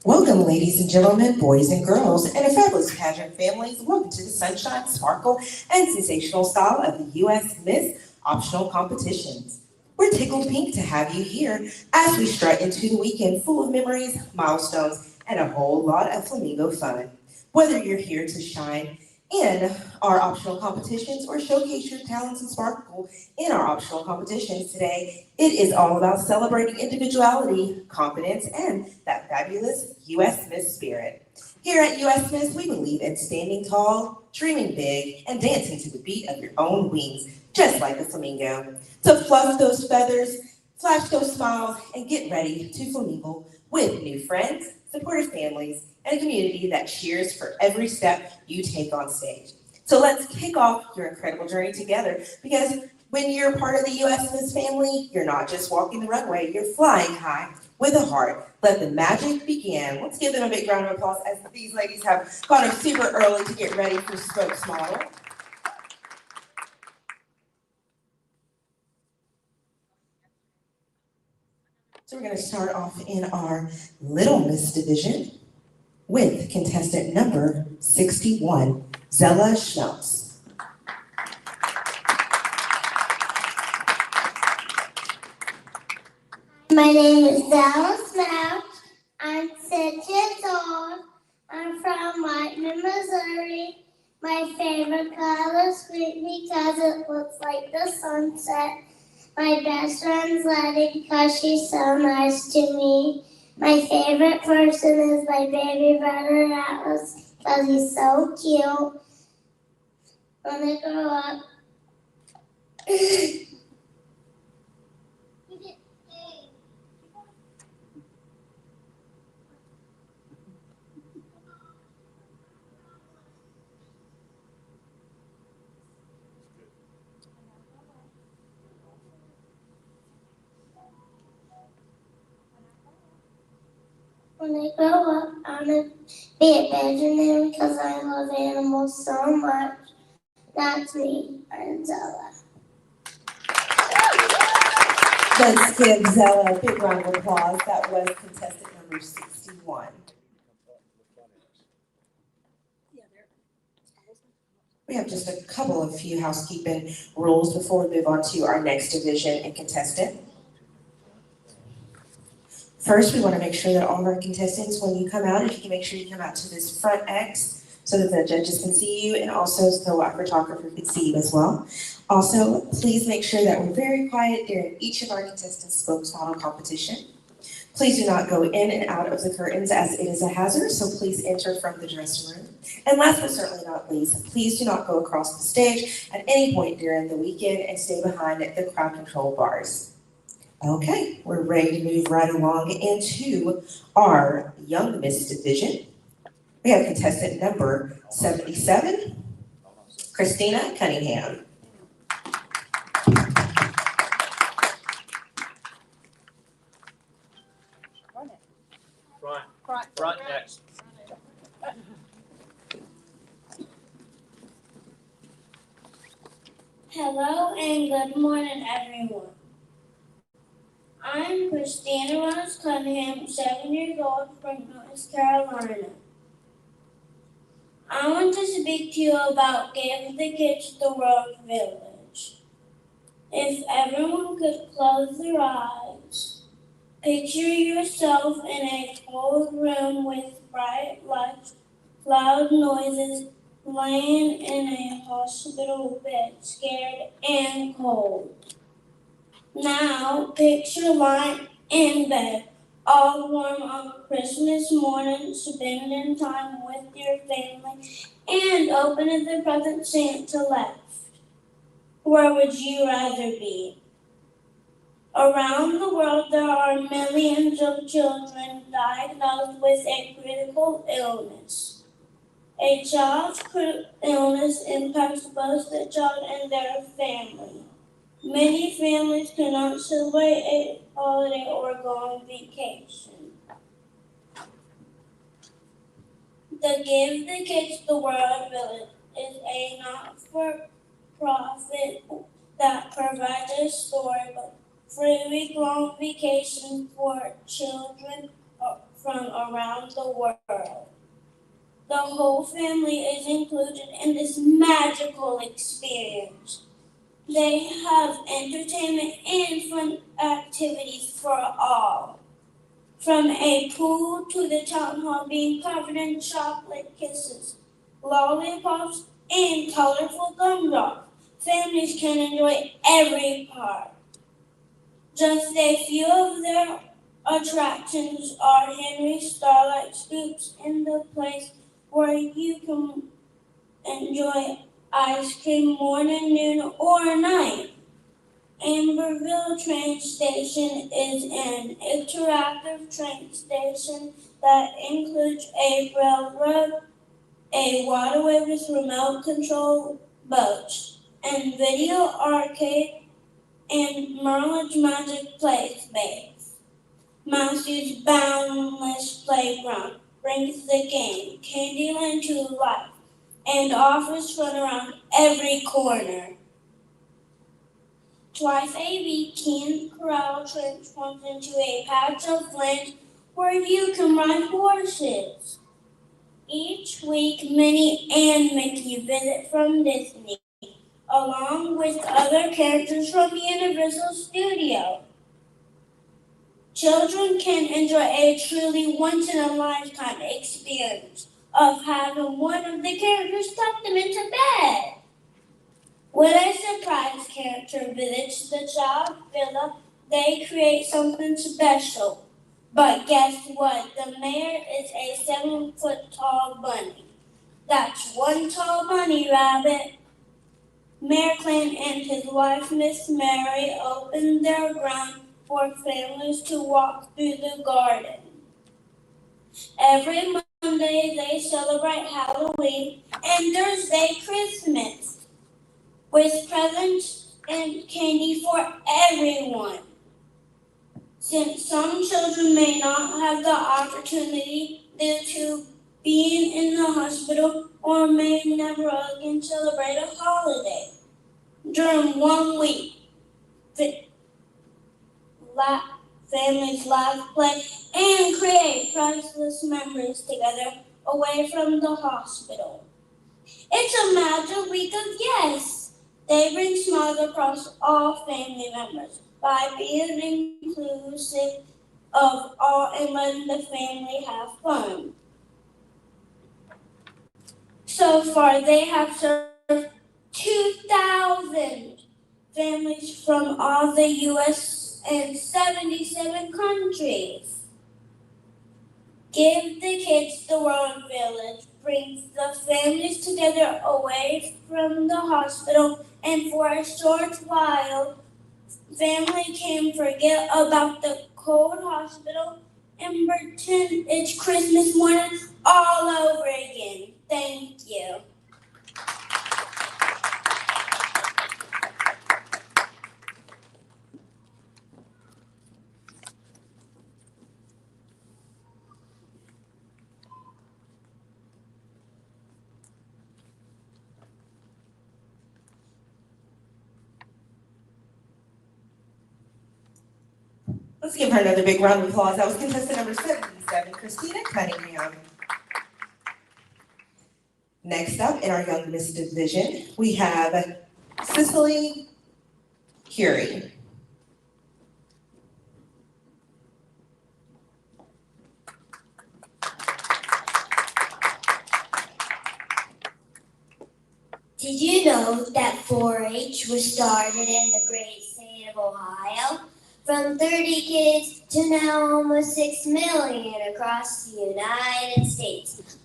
Welcome, ladies and gentlemen, boys and girls, and a fabulous pageant families. Welcome to the sunshine, sparkle, and sensational style of the U.S. Miss Optional Competitions. We're tickled pink to have you here as we strut into the weekend full of memories, milestones, and a whole lot of flamingo fun. Whether you're here to shine in our optional competitions or showcase your talents and sparkle in our optional competitions today, it is all about celebrating individuality, confidence, and that fabulous U.S. Miss spirit. Here at U.S. Miss, we believe in standing tall, dreaming big, and dancing to the beat of your own wings, just like a flamingo. So fluff those feathers, flash those smiles, and get ready to flamingo with new friends, supportive families, and a community that cheers for every step you take on stage. So let's kick off your incredible journey together, because when you're part of the U.S. Miss family, you're not just walking the runway, you're flying high with a heart. Let the magic begin. Let's give them a big round of applause as these ladies have got up super early to get ready for Spokesmodel. So we're going to start off in our Little Miss division with contestant number 61, Zella Schmeltz. My name is Zella Schmeltz. I'm 6 years old. I'm from Whiteman, Missouri. My favorite color is green because it looks like the sunset. My best friend's Letty because she's so nice to me. My favorite person is my baby brother Atlas because he's so cute. When I grow up, I'm going to be a veterinarian because I love animals so much. That's me. I'm Zella. Let's give Zella a big round of applause. That was contestant number 61. We have just a couple of few housekeeping rules before we move on to our next division and contestant. First, we want to make sure that all of our contestants, when you come out, if you can make sure you come out to this front X so that the judges can see you, and also so our photographer can see you as well. Also, please make sure that we're very quiet during each of our contestants' Spokesmodel competition. Please do not go in and out of the curtains as it is a hazard, so please enter from the dressing room. And last but certainly not least, please do not go across the stage at any point during the weekend and stay behind the crowd control bars. Okay, we're ready to move right along into our Young Miss division. We have contestant number 77, Christina Cunningham. Front next. Hello and good morning, everyone. I'm Christina Rose Cunningham, 7 years old from North Carolina. I want to speak to you about Give the Kids the World Village. If everyone could close their eyes, picture yourself in a cold room with bright lights, loud noises, laying in a hospital bed, scared and cold. Now, picture lying in bed, all warm on Christmas morning, spending time with your family, and opening the present Santa left. Where would you rather be? Around the world, there are millions of children diagnosed with a critical illness. A child's critical illness impacts both the child and their family. Many families cannot celebrate a holiday or go on vacation. The Give the Kids the World Village is a not-for-profit that provides a storybook, 3-week-long vacation for children from around the world. The whole family is included in this magical experience. They have entertainment and fun activities for all. From a pool to the town hall being covered in chocolate kisses, lollipops, and colorful gumdrops. Families can enjoy every part. Just a few of their attractions are Henry's Starlight Scoops in the place where you can enjoy ice cream morning, noon, or night. Amberville train station is an interactive train station that includes a railroad, a waterway with remote control boats, and video arcade and Merlin's Magic Play Space. Mouse's Boundless Playground brings the game Candyland to life and offers fun around every corner. Twice a week, Ken Corral transforms into a patch of land where you can ride horses. Each week, Minnie and Mickey visit from Disney, along with other characters from Universal Studios. Children can enjoy a truly once-in-a-lifetime experience of having one of the characters tuck them into bed. When a surprise character visits the child villa, they create something special. But guess what? The mayor is a 7-foot-tall bunny. That's one tall bunny rabbit. Mayor Clint and his wife, Miss Mary, opened their ground for families to walk through the garden. Every Monday they celebrate Halloween and Thursday Christmas, with presents and candy for everyone. Since some children may not have the opportunity due to being in the hospital or may never again celebrate a holiday, during 1 week, families laugh, play, and create priceless memories together away from the hospital. It's a magic week of yes. They bring smiles across all family members by being inclusive of all and letting the family have fun. So far, they have served 2,000 families from all the U.S. and 77 countries. Give the Kids the World Village brings the families together away from the hospital, and for a short while, family can forget about the cold hospital and pretend it's Christmas morning all over again. Thank you. Let's give her another big round of applause. That was contestant number 77, Christina Cunningham. Next up in our Young Miss division, we have Cicely Curie. Did you know that 4-H was started in the great state of Ohio? From 30 kids to now almost 6 million across the United States.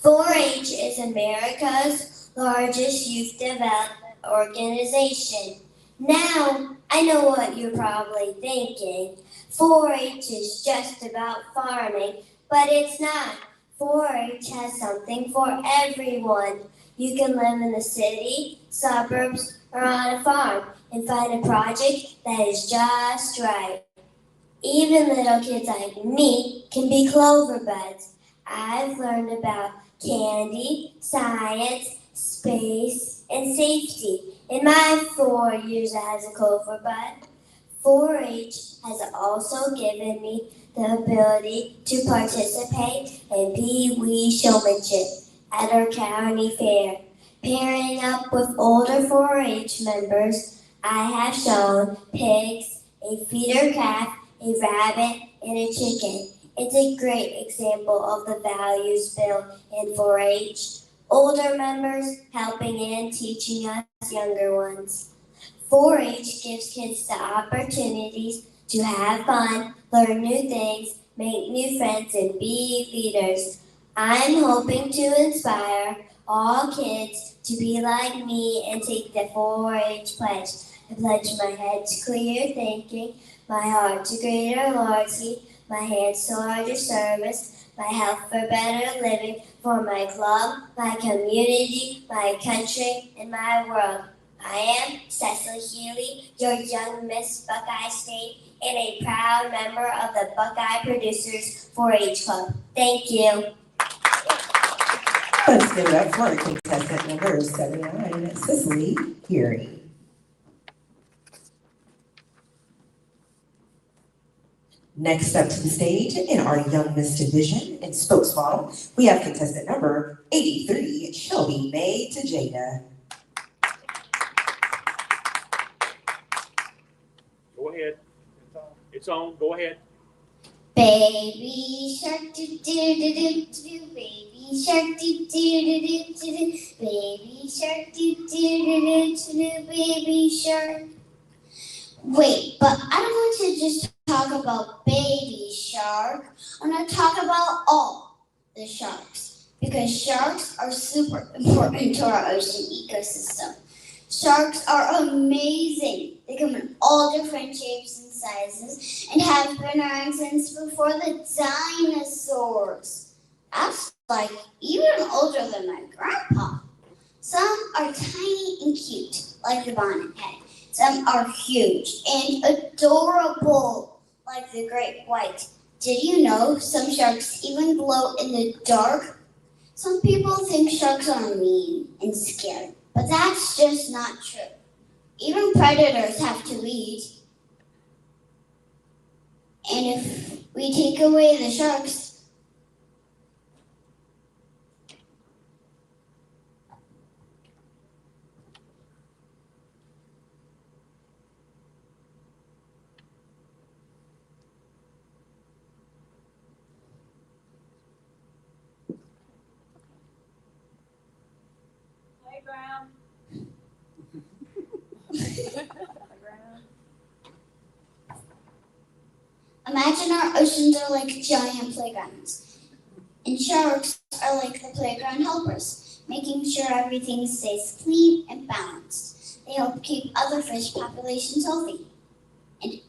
4-H is America's largest youth development organization. Now, I know what you're probably thinking. 4-H is just about farming, but it's not. 4-H has something for everyone. You can live in the city, suburbs, or on a farm and find a project that is just right. Even little kids like me can be clover buds. I've learned about candy, science, space, and safety in my 4 years as a clover bud. 4-H has also given me the ability to participate in Pee Wee showmanship at our county fair. Pairing up with older 4-H members, I have shown pigs, a feeder calf, a rabbit, and a chicken. It's a great example of the values built in 4-H. Older members helping and teaching us younger ones. 4-H gives kids the opportunities to have fun, learn new things, make new friends, and be leaders. I'm hoping to inspire all kids to be like me and take the 4-H pledge. I pledge my head to clear thinking, my heart to greater loyalty, my hands to larger service, my health for better living, for my club, my community, my country, and my world. I am Cecily Healy, your young Miss Buckeye State, and a proud member of the Buckeye Producers 4-H Club. Thank you. Let's give it up for contestant number 79, Cecily Healy. Next up to the stage in our Young Miss Division in Spokesmodel, we have contestant number 83, Shelby Mae Tejada. Go ahead. It's on. Go ahead. Baby shark do do do do do, baby shark do do do do do, baby shark do do do do do, baby shark. Wait, but I don't want to just talk about baby shark. I want to talk about all the sharks because sharks are super important to our ocean ecosystem. Sharks are amazing. They come in all different shapes and sizes and have been around since before the dinosaurs. That's like even older than my grandpa. Some are tiny and cute, like the bonnet head. Some are huge and adorable, like the great white. Did you know some sharks even glow in the dark? Some people think sharks are mean and scary, but that's just not true. Even predators have to eat. And if we take away the sharks, Playground. imagine our oceans are like giant playgrounds. And sharks are like the playground helpers, making sure everything stays clean and balanced. They help keep other fish populations healthy. And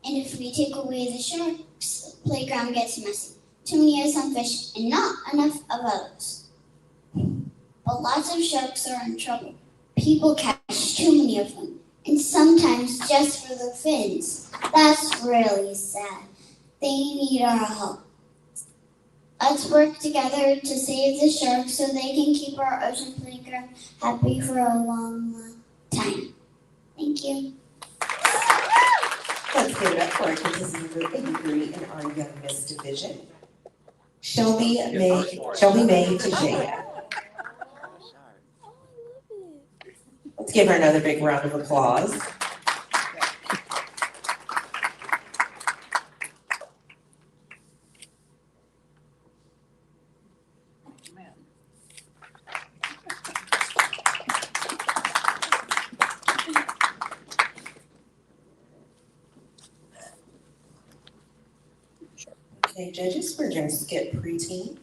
if we take away the sharks, the playground gets messy. Too many of some fish and not enough of others. But lots of sharks are in trouble. People catch too many of them, and sometimes just for the fins. That's really sad. They need our help. Let's work together to save the sharks so they can keep our ocean playground happy for a long, long time. Thank you. Let's give it up for contestant number 83 in our Young Miss Division, Shelby Mae Tejada. Let's give her another big round of applause. Okay, judges, we're going to skip preteen.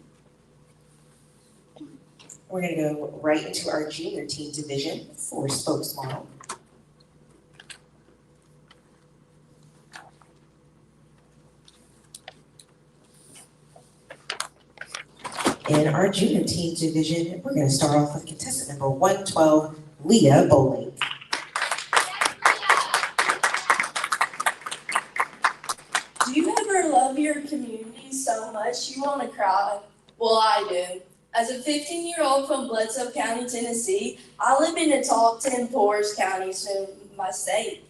We're going to go right into our junior teen division for Spokesmodel. In our junior teen division, we're going to start off with contestant number 112, Leah Bowling. Do you ever love your community so much you want to cry? Well, I do. As a 15-year-old from Bledsoe County, Tennessee, I live in the top 10 poorest counties in my state.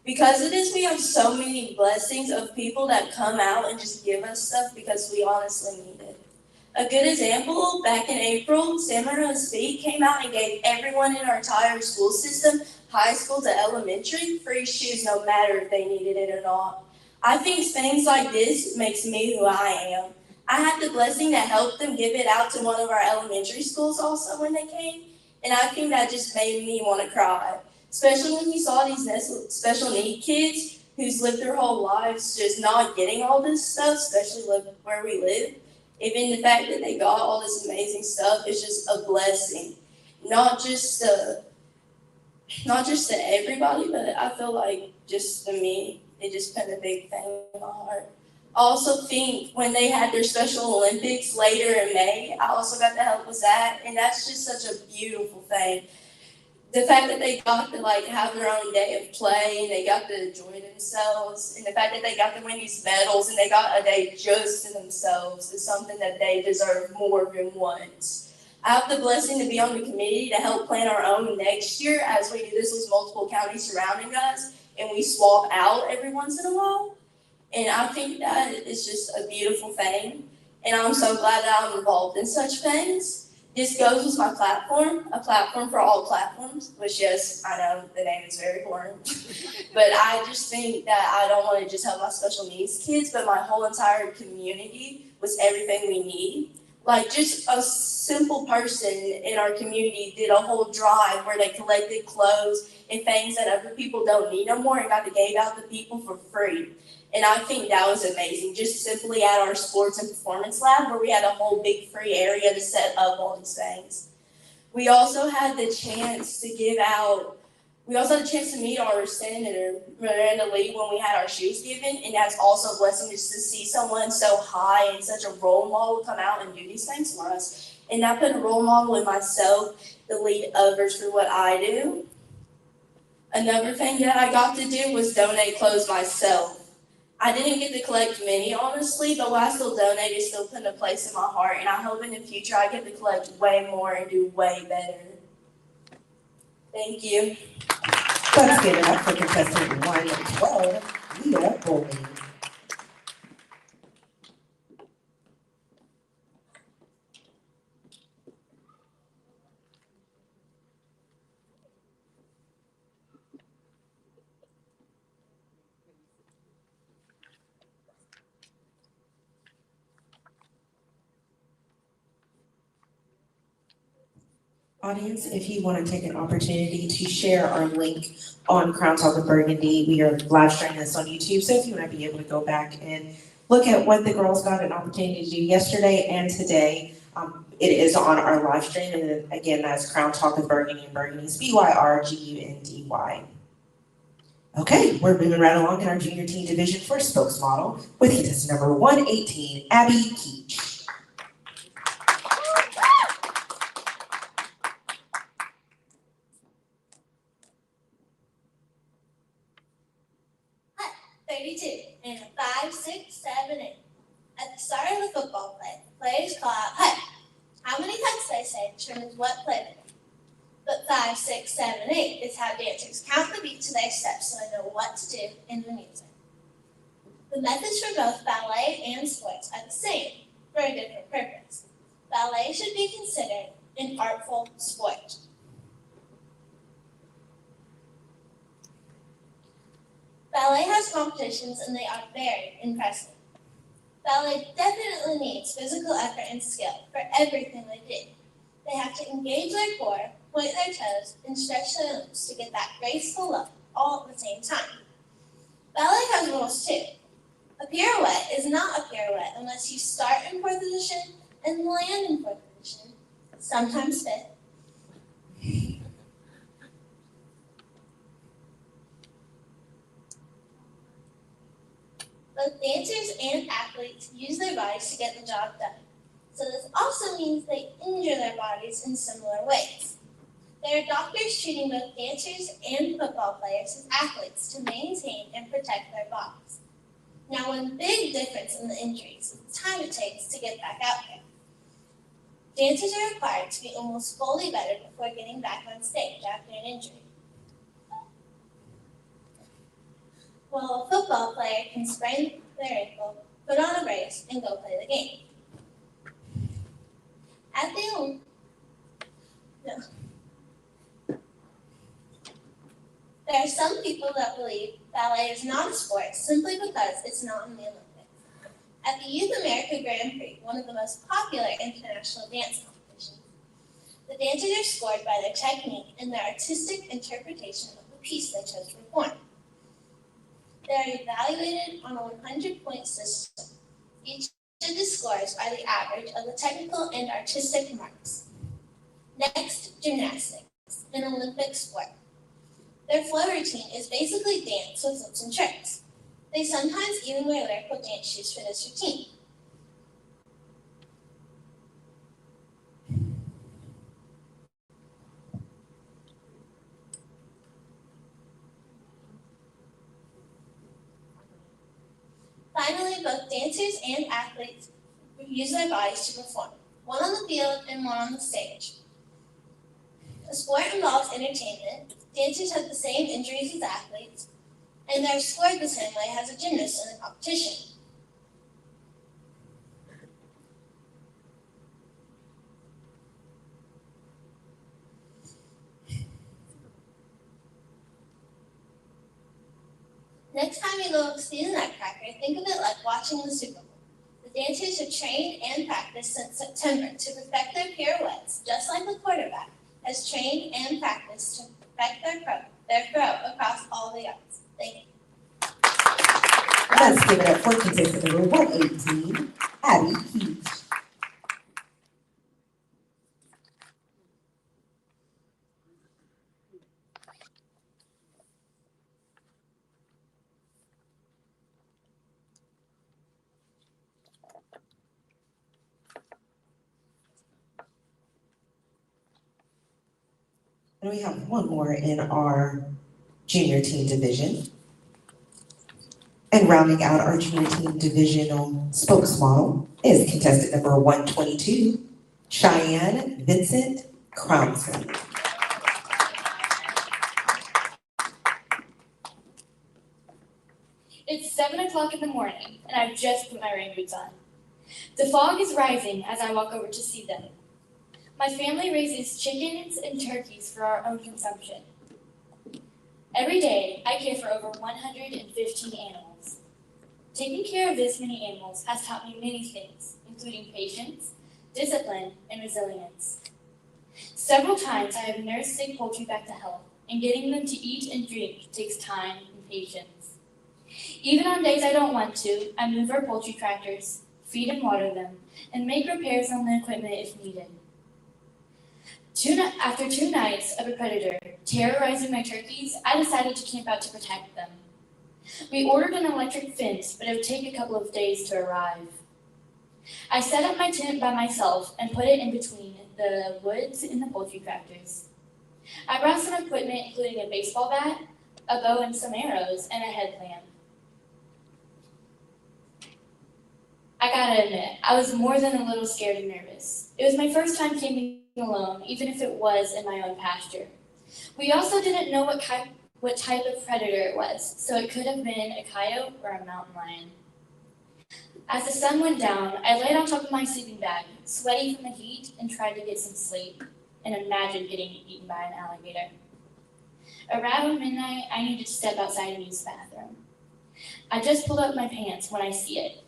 Because of this, we have so many blessings of people that come out and just give us stuff because we honestly need it. A good example, back in April, San Marino Speak came out and gave everyone in our entire school system, high school to elementary, free shoes no matter if they needed it or not. I think things like this makes me who I am. I had the blessing to help them give it out to one of our elementary schools also when they came, and I think that just made me want to cry. Especially when you saw these special need kids who's lived their whole lives just not getting all this stuff, especially where we live. Even the fact that they got all this amazing stuff is just a blessing. Not just to everybody, but I feel like just to me, it just put a big thing in my heart. I also think when they had their Special Olympics later in May, I also got to help with that, and that's just such a beautiful thing. The fact that they got to have their own day of play and they got to enjoy themselves, and the fact that they got to win these medals and they got a day just to themselves is something that they deserve more than once. I have the blessing to be on the committee to help plan our own next year as we do this with multiple counties surrounding us and we swap out every once in a while. And I think that is just a beautiful thing. And I'm so glad that I'm involved in such things. This goes with my platform, a platform for all platforms, which, yes, I know the name is very boring. But I just think that I don't want to just help my special needs kids, but my whole entire community was everything we need. Like, just a simple person in our community did a whole drive where they collected clothes and things that other people don't need no more and got to give out to people for free. And I think that was amazing, just simply at our sports and performance lab where we had a whole big free area to set up all these things. We also had the chance to meet our Senator, Miranda Lee, when we had our shoes given, and that's also a blessing just to see someone so high and such a role model come out and do these things for us. And that put a role model in myself to lead others through what I do. Another thing that I got to do was donate clothes myself. I didn't get to collect many, honestly, but what I still donate is still put a place in my heart, and I hope in the future I get to collect way more and do way better. Thank you. Let's give it up for contestant 112, Leah Bowling. Audience, if you want to take an opportunity to share our link on Crown Talk with Burgundy, we are live streaming this on YouTube, so if you want to be able to go back and look at what the girls got an opportunity to do yesterday and today, it is on our live stream, and again, that's Crown Talk with Burgundy, and Burgundy's BYRGUNDY. Okay, we're moving right along in our junior teen division for Spokesmodel with contestant number 118, Abby Keach. And a 5, 6, 7, 8. At the start of the football play, players call out, "Hey!" How many times they say determines what play they make. But 5, 6, 7, 8 is how dancers count the beats to their steps so they know what to do in the music. The methods for both ballet and sports are the same for a different purpose. Ballet should be considered an artful sport. Ballet has competitions and they are very impressive. Ballet definitely needs physical effort and skill for everything they do. They have to engage their core, point their toes, and stretch their limbs to get that graceful look all at the same time. Ballet has rules too. A pirouette is not a pirouette unless you start in fourth position and land in fourth position, sometimes fifth. Both dancers and athletes use their bodies to get the job done. So this also means they injure their bodies in similar ways. There are doctors treating both dancers and football players as athletes to maintain and protect their bodies. Now, one big difference in the injuries is the time it takes to get back out there. Dancers are required to be almost fully better before getting back on stage after an injury. while a football player can sprain their ankle, put on a brace, and go play the game. There are some people that believe ballet is not a sport simply because it's not in the Olympics. At the Youth America Grand Prix, one of the most popular international dance competitions, the dancers are scored by their technique and their artistic interpretation of the piece they chose to perform. They are evaluated on a 100-point system. Each judge's scores are the average of the technical and artistic marks. Next, gymnastics, an Olympic sport. Their flow routine is basically dance with flips and tricks. They sometimes even wear lyrical dance shoes for this routine. Finally, both dancers and athletes use their bodies to perform, one on the field and one on the stage. The sport involves entertainment, dancers have the same injuries as athletes, and they're scored the same way as a gymnast in a competition. Next time you go see the Nutcracker, think of it like watching the Super Bowl. The dancers have trained and practiced since September to perfect their pirouettes, just like the quarterback has trained and practiced to perfect their throw across all the yards. Thank you. Let's give it up for contestant number 118, Abby Keach. And we have one more in our junior team division. And rounding out our junior team divisional spokesmodel is contestant number 122, Cheyenne Vincent Crownson. It's 7 o'clock in the morning, and I've just put my rain boots on. The fog is rising as I walk over to see them. My family raises chickens and turkeys for our own consumption. Every day, I care for over 115 animals. Taking care of this many animals has taught me many things, including patience, discipline, and resilience. Several times I have nursed sick poultry back to health, and getting them to eat and drink takes time and patience. Even on days I don't want to, I move our poultry tractors, feed and water them, and make repairs on the equipment if needed. After 2 nights of a predator terrorizing my turkeys, I decided to camp out to protect them. We ordered an electric fence, but it would take a couple of days to arrive. I set up my tent by myself and put it in between the woods and the poultry tractors. I brought some equipment, including a baseball bat, a bow and some arrows, and a headlamp. I gotta admit, I was more than a little scared and nervous. It was my first time camping alone, even if it was in my own pasture. We also didn't know what type of predator it was, so it could have been a coyote or a mountain lion. As the sun went down, I laid on top of my sleeping bag, sweaty from the heat, and tried to get some sleep, and imagined getting eaten by an alligator. Around midnight, I needed to step outside and use the bathroom. I just pulled up my pants when I see it.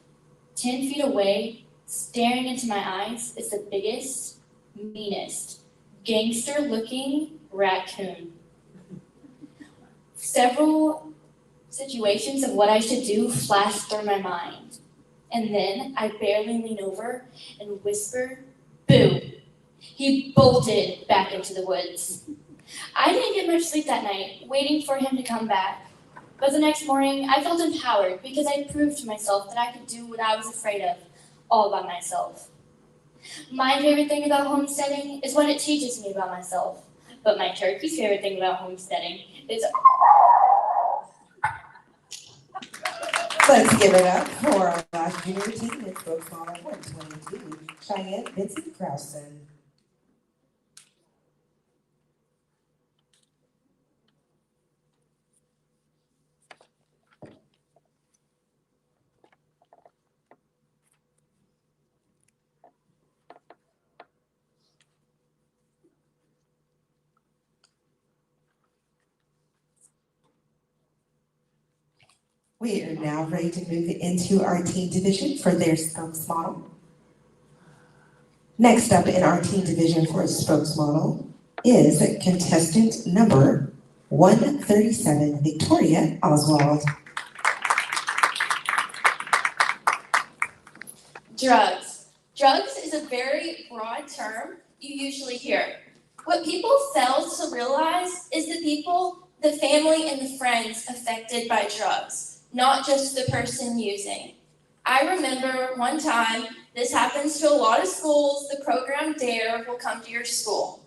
10 feet away, staring into my eyes, is the biggest, meanest, gangster-looking raccoon. Several situations of what I should do flashed through my mind. And then I barely lean over and whisper, "Boo!" He bolted back into the woods. I didn't get much sleep that night, waiting for him to come back. But the next morning, I felt empowered because I proved to myself that I could do what I was afraid of, all by myself. My favorite thing about homesteading is what it teaches me about myself. But my turkey's favorite thing about homesteading is... Let's give it up for our last junior team in spokesmodel 122, Cheyenne Vincent Crownson. We are now ready to move into our teen division for their spokesmodel. Next up in our teen division for a spokesmodel is contestant number 137, Victoria Oswald. Drugs. Drugs is a very broad term you usually hear. What people fail to realize is the family and the friends affected by drugs, not just the person using. I remember one time, this happens to a lot of schools, the program DARE will come to your school.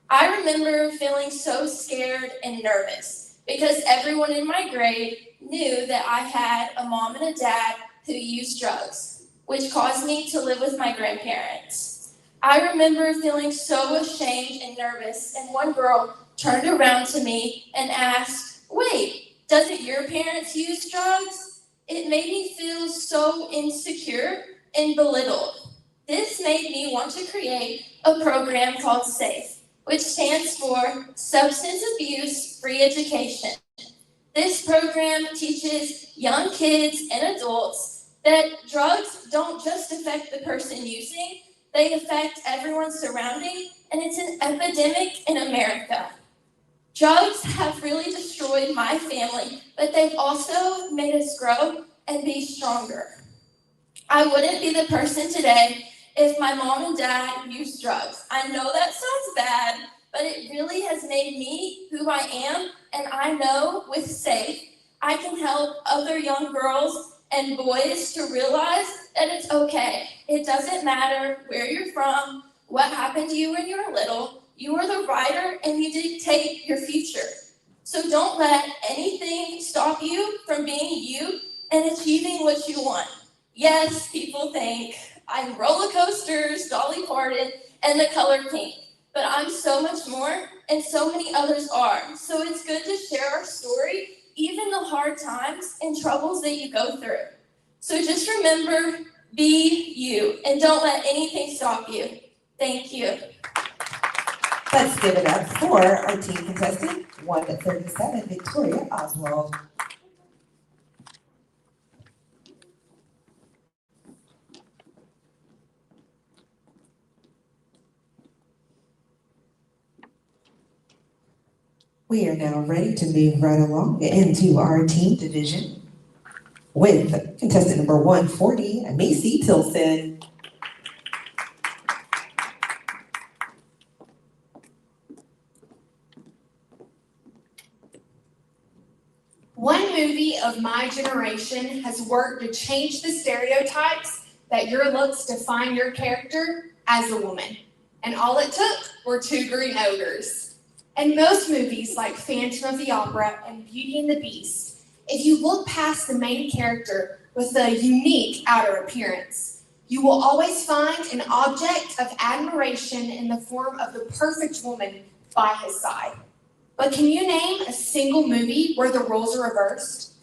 I remember feeling so scared and nervous because everyone in my grade knew that I had a mom and a dad who used drugs, which caused me to live with my grandparents. I remember feeling so ashamed and nervous, and one girl turned around to me and asked, "Wait, doesn't your parents use drugs?" It made me feel so insecure and belittled. This made me want to create a program called SAFE, which stands for Substance Abuse Free Education. This program teaches young kids and adults that drugs don't just affect the person using, they affect everyone surrounding, and it's an epidemic in America. Drugs have really destroyed my family, but they've also made us grow and be stronger. I wouldn't be the person today if my mom and dad used drugs. I know that sounds bad, but it really has made me who I am, and I know with SAFE, I can help other young girls and boys to realize that it's okay. It doesn't matter where you're from, what happened to you when you were little. You are the writer and you dictate your future. So don't let anything stop you from being you and achieving what you want. Yes, people think I'm roller coasters, Dolly Parton, and the color pink. But I'm so much more, and so many others are. So it's good to share our story, even the hard times and troubles that you go through. So just remember, be you, and don't let anything stop you. Thank you. Let's give it up for our teen contestant, 137, Victoria Oswald. We are now ready to move right along into our teen division with contestant number 140, Macy Tilson. One movie of my generation has worked to change the stereotypes that your looks define your character as a woman. And all it took were two green ogres. And most movies like Phantom of the Opera and Beauty and the Beast, if you look past the main character with a unique outer appearance, you will always find an object of admiration in the form of the perfect woman by his side. But can you name a single movie where the roles are reversed?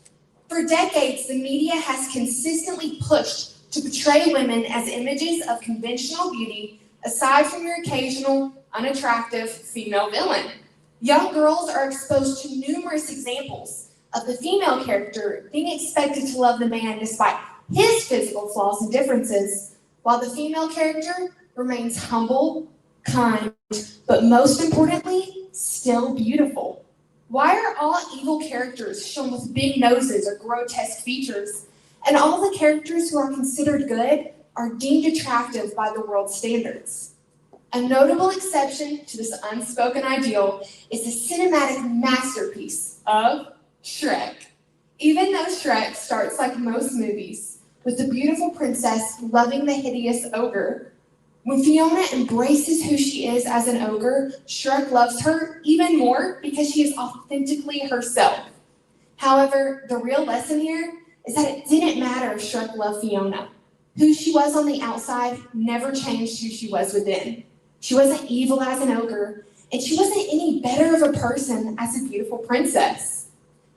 For decades, the media has consistently pushed to portray women as images of conventional beauty, aside from your occasional unattractive female villain. Young girls are exposed to numerous examples of the female character being expected to love the man despite his physical flaws and differences, while the female character remains humble, kind, but most importantly, still beautiful. Why are all evil characters shown with big noses or grotesque features, and all the characters who are considered good are deemed attractive by the world's standards? A notable exception to this unspoken ideal is the cinematic masterpiece of Shrek. Even though Shrek starts like most movies, with the beautiful princess loving the hideous ogre, when Fiona embraces who she is as an ogre, Shrek loves her even more because she is authentically herself. However, the real lesson here is that it didn't matter if Shrek loved Fiona. Who she was on the outside never changed who she was within. She wasn't evil as an ogre, and she wasn't any better of a person as a beautiful princess.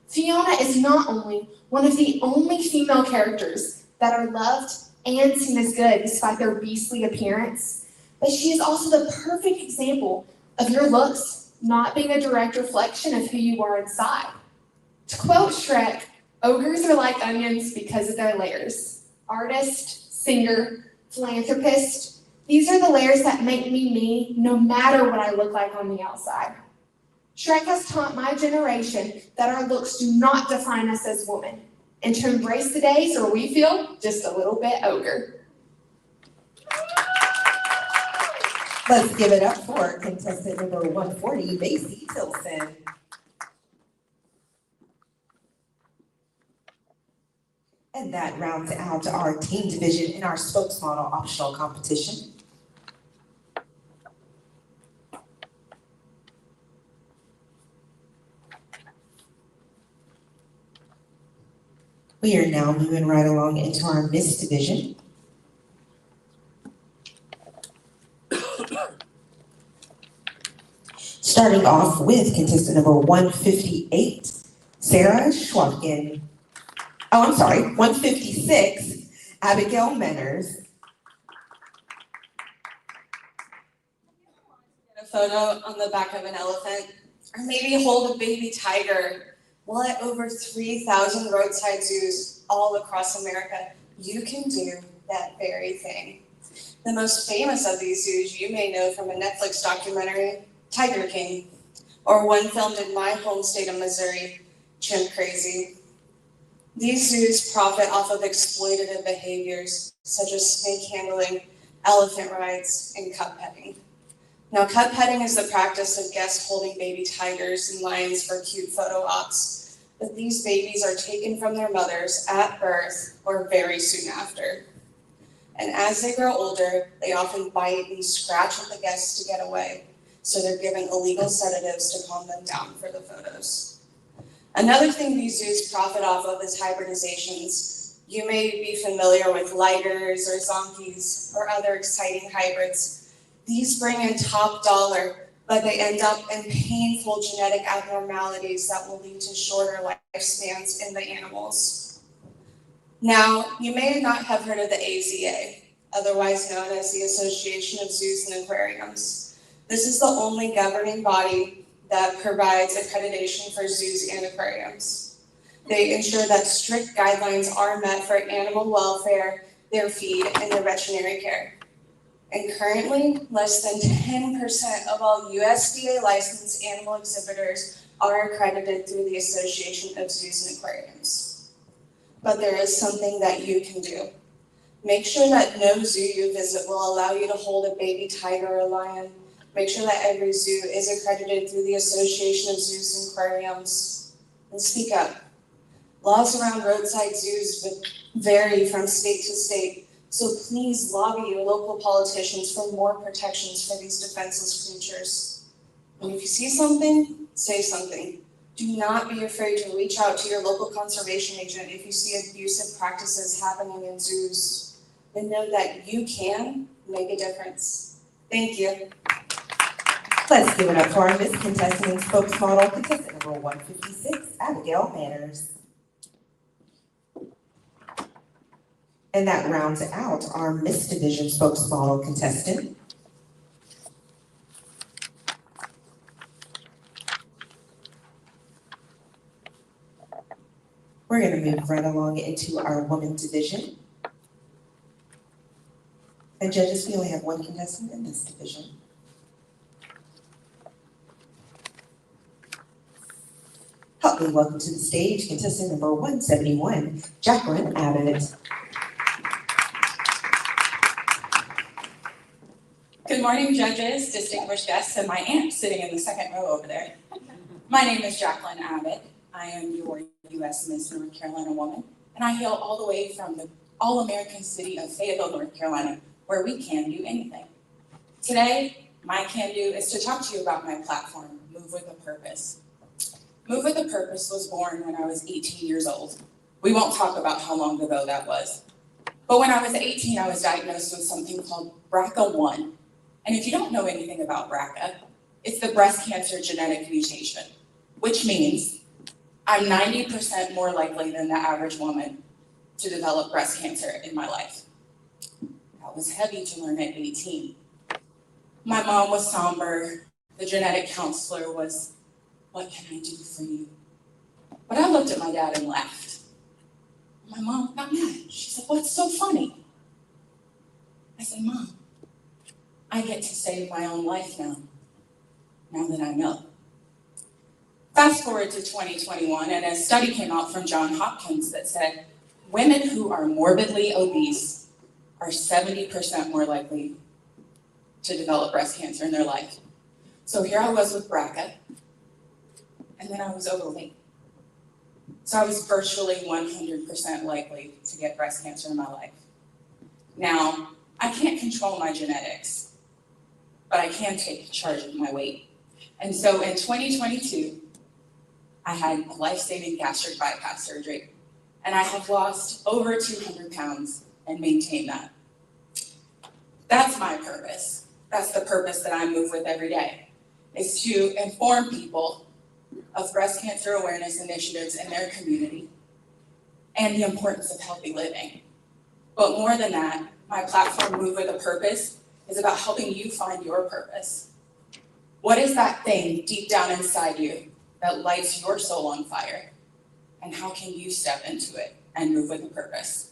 Fiona is not only one of the only female characters that are loved and seen as good despite their beastly appearance, but she is also the perfect example of your looks not being a direct reflection of who you are inside. To quote Shrek, Ogres are like onions because of their layers. Artist, singer, philanthropist, these are the layers that make me me no matter what I look like on the outside. Shrek has taught my generation that our looks do not define us as women, and to embrace the days where we feel just a little bit ogre. Let's give it up for contestant number 140, Macy Tilson. And that rounds out our team division in our Spokesmodel optional competition. We are now moving right along into our Miss division. Starting off with contestant number 158, Sarah Schwabkin. Oh, I'm sorry, 156, Abigail Menners. Get a photo on the back of an elephant, or maybe hold a baby tiger. Well, at over 3,000 roadside zoos all across America, you can do that very thing. The most famous of these zoos you may know from a Netflix documentary, Tiger King, or one filmed in my home state of Missouri, Chimp Crazy. These zoos profit off of exploitative behaviors such as snake handling, elephant rides, and cub petting. Now, cub petting is the practice of guests holding baby tigers and lions for cute photo ops, but these babies are taken from their mothers at birth or very soon after. And as they grow older, they often bite and scratch at the guests to get away, so they're given illegal sedatives to calm them down for the photos. Another thing these zoos profit off of is hybridizations. You may be familiar with ligers or zonkies or other exciting hybrids. These bring in top dollar, but they end up in painful genetic abnormalities that will lead to shorter lifespans in the animals. Now, you may not have heard of the AZA, otherwise known as the Association of Zoos and Aquariums. This is the only governing body that provides accreditation for zoos and aquariums. They ensure that strict guidelines are met for animal welfare, their feed, and their veterinary care. And currently, less than 10% of all USDA licensed animal exhibitors are accredited through the Association of Zoos and Aquariums. But there is something that you can do. Make sure that no zoo you visit will allow you to hold a baby tiger or lion. Make sure that every zoo is accredited through the Association of Zoos and Aquariums. And speak up. Laws around roadside zoos vary from state to state, so please lobby your local politicians for more protections for these defenseless creatures. And if you see something, say something. Do not be afraid to reach out to your local conservation agent if you see abusive practices happening in zoos. And know that you can make a difference. Thank you. Let's give it up for our Miss contestant and Spokesmodel, contestant number 156, Abigail Manners. And that rounds out our Miss Division Spokesmodel contestant. We're going to move right along into our Women Division. And judges, we only have one contestant in this division. Help me welcome to the stage contestant number 171, Jacqueline Abbott. Good morning, judges, distinguished guests, and my aunt sitting in the second row over there. My name is Jacqueline Abbott. I am your U.S. Miss North Carolina woman, and I hail all the way from the all-American city of Fayetteville, North Carolina, where we can do anything. Today, my can do is to talk to you about my platform, Move With a Purpose. Move With a Purpose was born when I was 18 years old. We won't talk about how long ago that was. But when I was 18, I was diagnosed with something called BRCA1. And if you don't know anything about BRCA, it's the breast cancer genetic mutation, which means I'm 90% more likely than the average woman to develop breast cancer in my life. That was heavy to learn at 18. My mom was somber. The genetic counselor was, "What can I do for you?" But I looked at my dad and laughed. My mom got mad. She said, "What's so funny?" I said, "Mom, I get to save my own life now that I know." Fast forward to 2021, and a study came out from Johns Hopkins that said women who are morbidly obese are 70% more likely to develop breast cancer in their life. So here I was with BRCA, and then I was overweight. So I was virtually 100% likely to get breast cancer in my life. Now, I can't control my genetics, but I can take charge of my weight. And so in 2022, I had a life-saving gastric bypass surgery, and I have lost over 200 pounds and maintained that. That's my purpose. That's the purpose that I move with every day, is to inform people of breast cancer awareness initiatives in their community and the importance of healthy living. But more than that, my platform, Move with a Purpose, is about helping you find your purpose. What is that thing deep down inside you that lights your soul on fire? And how can you step into it and move with a purpose?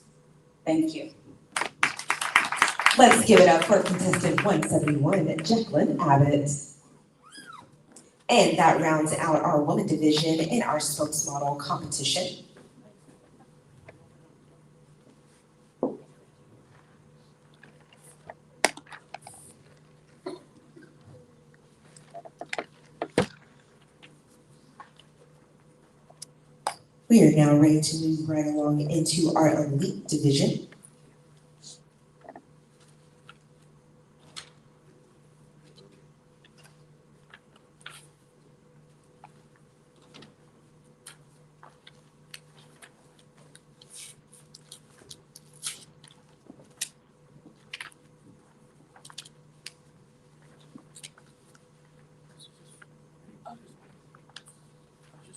Thank you. Let's give it up for contestant 171, Jacqueline Abbott. And that rounds out our woman division in our Spokesmodel competition. We are now ready to move right along into our elite division.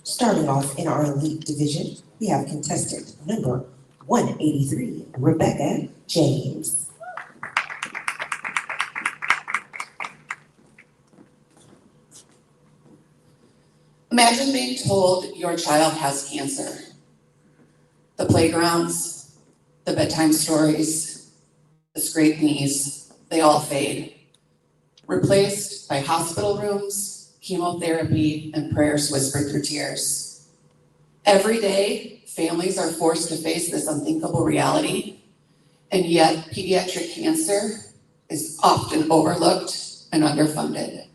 Starting off in our elite division, we have contestant number 183, Rebecca James. Imagine being told your child has cancer. The playgrounds, the bedtime stories, the scraped knees, they all fade. Replaced by hospital rooms, chemotherapy, and prayers whispered through tears. Every day, families are forced to face this unthinkable reality, and yet pediatric cancer is often overlooked and underfunded.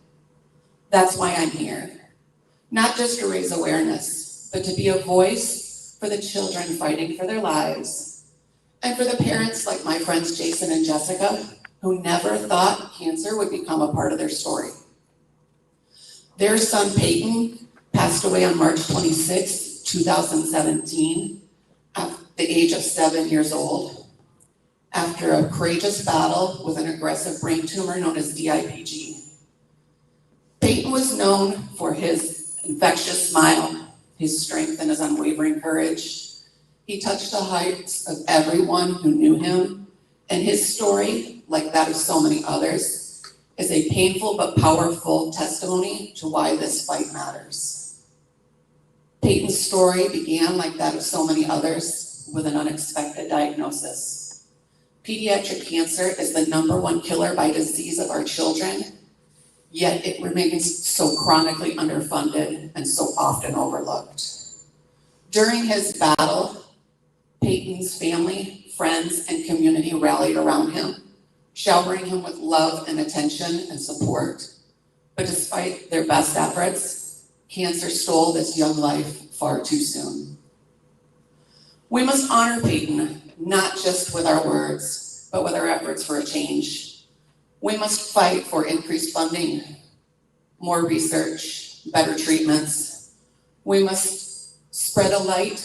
That's why I'm here. Not just to raise awareness, but to be a voice for the children fighting for their lives, and for the parents like my friends Jason and Jessica, who never thought cancer would become a part of their story. Their son Peyton passed away on March 26, 2017, at the age of 7 years old, after a courageous battle with an aggressive brain tumor known as DIPG. Peyton was known for his infectious smile, his strength, and his unwavering courage. He touched the hearts of everyone who knew him, and his story, like that of so many others, is a painful but powerful testimony to why this fight matters. Peyton's story began, like that of so many others, with an unexpected diagnosis. Pediatric cancer is the #1 killer by disease of our children, yet it remains so chronically underfunded and so often overlooked. During his battle, Peyton's family, friends, and community rallied around him, showering him with love and attention and support. But despite their best efforts, cancer stole this young life far too soon. We must honor Peyton, not just with our words, but with our efforts for a change. We must fight for increased funding, more research, better treatments. We must spread a light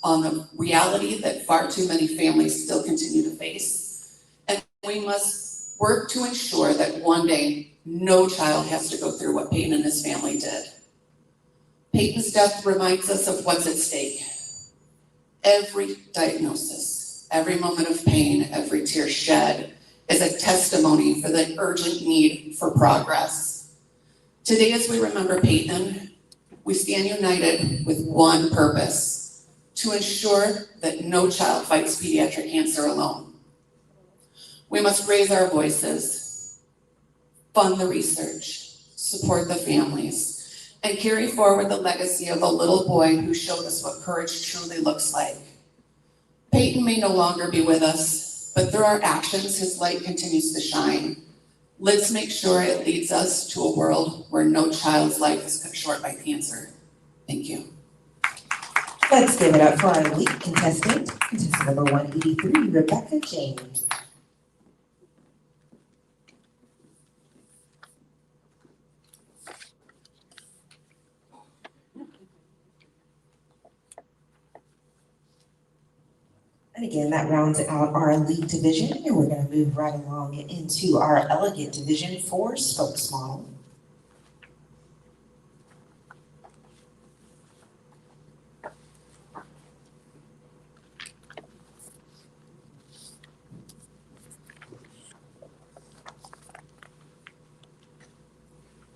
on the reality that far too many families still continue to face. And we must work to ensure that one day no child has to go through what Peyton and his family did. Peyton's death reminds us of what's at stake. Every diagnosis, every moment of pain, every tear shed is a testimony for the urgent need for progress. Today, as we remember Peyton, we stand united with one purpose: to ensure that no child fights pediatric cancer alone. We must raise our voices, fund the research, support the families, and carry forward the legacy of the little boy who showed us what courage truly looks like. Peyton may no longer be with us, but through our actions, his light continues to shine. Let's make sure it leads us to a world where no child's life is cut short by cancer. Thank you. Let's give it up for our lead contestant, contestant number 183, Rebecca James. And again, that rounds out our elite division, and we're going to move right along into our elegant division for Spokesmodel.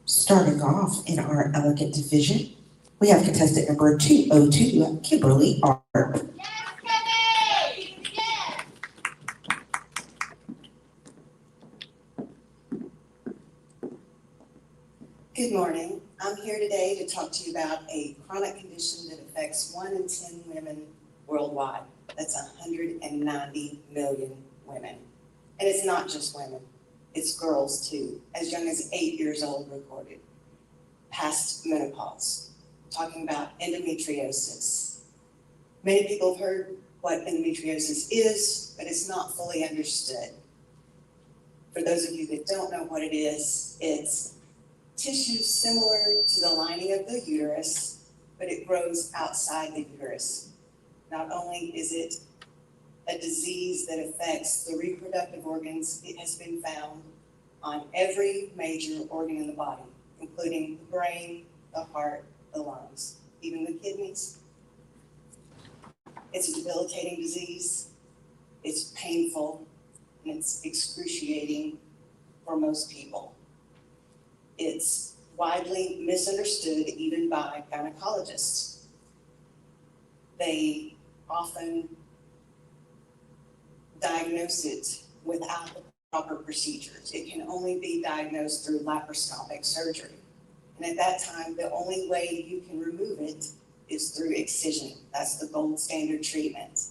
Starting off in our elegant division, we have contestant number 202, Kimberly Arp. Good morning. I'm here today to talk to you about a chronic condition that affects 1 in 10 women worldwide. That's 190 million women. And it's not just women, it's girls too, as young as 8 years old recorded, past menopause. Talking about endometriosis. Many people have heard what endometriosis is, but it's not fully understood. For those of you that don't know what it is, it's tissue similar to the lining of the uterus, but it grows outside the uterus. Not only is it a disease that affects the reproductive organs, it has been found on every major organ in the body, including the brain, the heart, the lungs, even the kidneys. It's a debilitating disease, it's painful, and it's excruciating for most people. It's widely misunderstood even by gynecologists. They often diagnose it without the proper procedures. It can only be diagnosed through laparoscopic surgery. And at that time, the only way you can remove it is through excision. That's the gold standard treatment.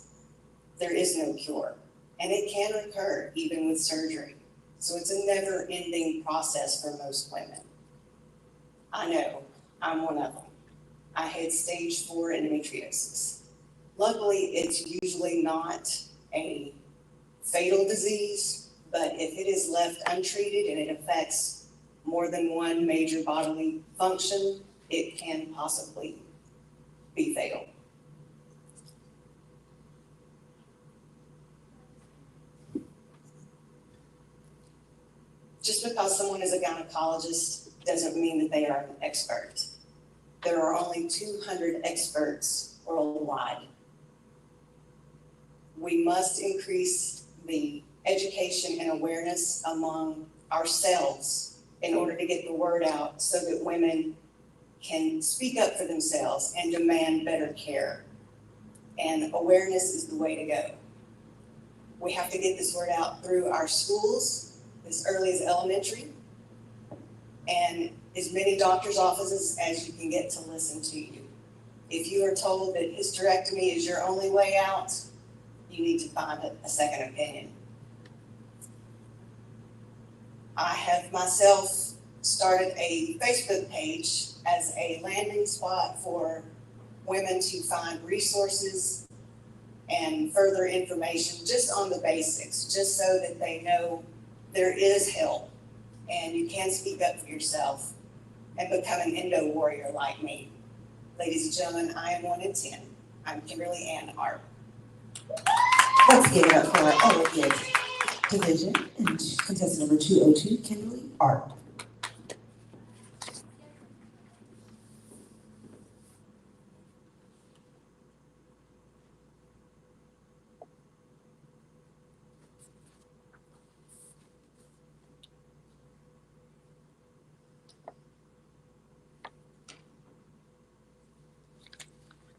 There is no cure. And it can recur even with surgery. So it's a never-ending process for most women. I know, I'm one of them. I had stage 4 endometriosis. Luckily, it's usually not a fatal disease, but if it is left untreated and it affects more than one major bodily function, it can possibly be fatal. Just because someone is a gynecologist doesn't mean that they are an expert. There are only 200 experts worldwide. We must increase the education and awareness among ourselves in order to get the word out so that women can speak up for themselves and demand better care. And awareness is the way to go. We have to get this word out through our schools as early as elementary, and as many doctor's offices as you can get to listen to you. If you are told that hysterectomy is your only way out, you need to find a second opinion. I have myself started a Facebook page as a landing spot for women to find resources and further information just on the basics, just so that they know there is help and you can speak up for yourself and become an endo warrior like me. Ladies and gentlemen, I am 1 in 10. I'm Kimberly Ann Arp. Let's give it up for our elegant division and contestant number 202, Kimberly Arp.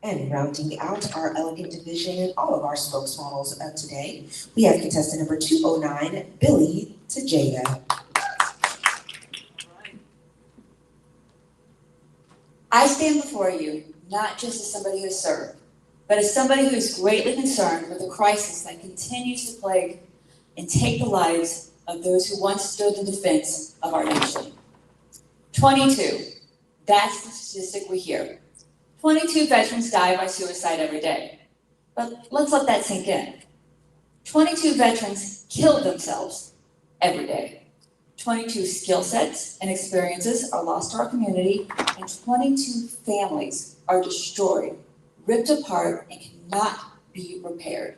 And rounding out our elegant division and all of our spokesmodels of today, we have contestant number 209, Billy to Jada. I stand before you not just as somebody who served, but as somebody who is greatly concerned with the crisis that continues to plague and take the lives of those who once stood in defense of our nation. 22, that's the statistic we hear. 22 veterans die by suicide every day. But let's let that sink in. 22 veterans kill themselves every day. 22 skill sets and experiences are lost to our community, and 22 families are destroyed, ripped apart, and cannot be repaired.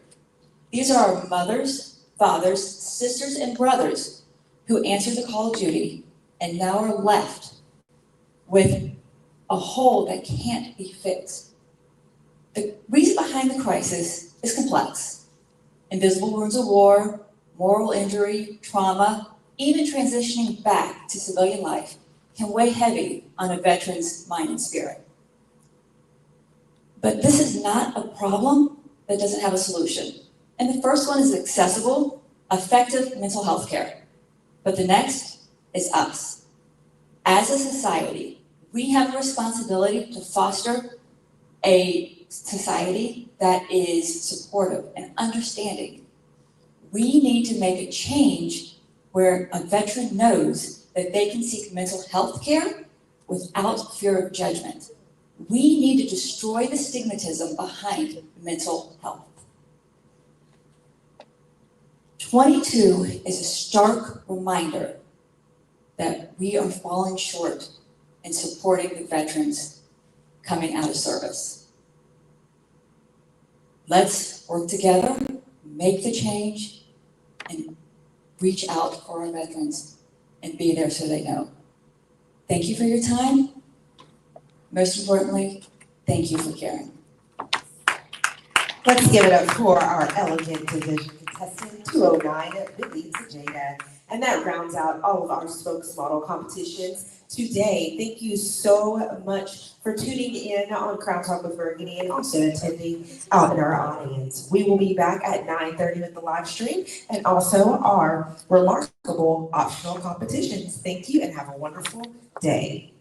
These are our mothers, fathers, sisters, and brothers who answered the call of duty and now are left with a hole that can't be fixed. The reason behind the crisis is complex. Invisible wounds of war, moral injury, trauma, even transitioning back to civilian life can weigh heavy on a veteran's mind and spirit. But this is not a problem that doesn't have a solution. And the first one is accessible, effective mental health care. But the next is us. As a society, we have a responsibility to foster a society that is supportive and understanding. We need to make a change where a veteran knows that they can seek mental health care without fear of judgment. We need to destroy the stigmatism behind mental health. 22 is a stark reminder that we are falling short in supporting the veterans coming out of service. Let's work together, make the change, and reach out for our veterans and be there so they know. Thank you for your time. Most importantly, thank you for caring. Let's give it up for our elegant division contestant 209, Billy to Jada. And that rounds out all of our spokesmodel competitions today. Thank you so much for tuning in on Crown Talk with Burgundy and also attending out in our audience. We will be back at 9:30 with the live stream and also our remarkable optional competitions. Thank you and have a wonderful day.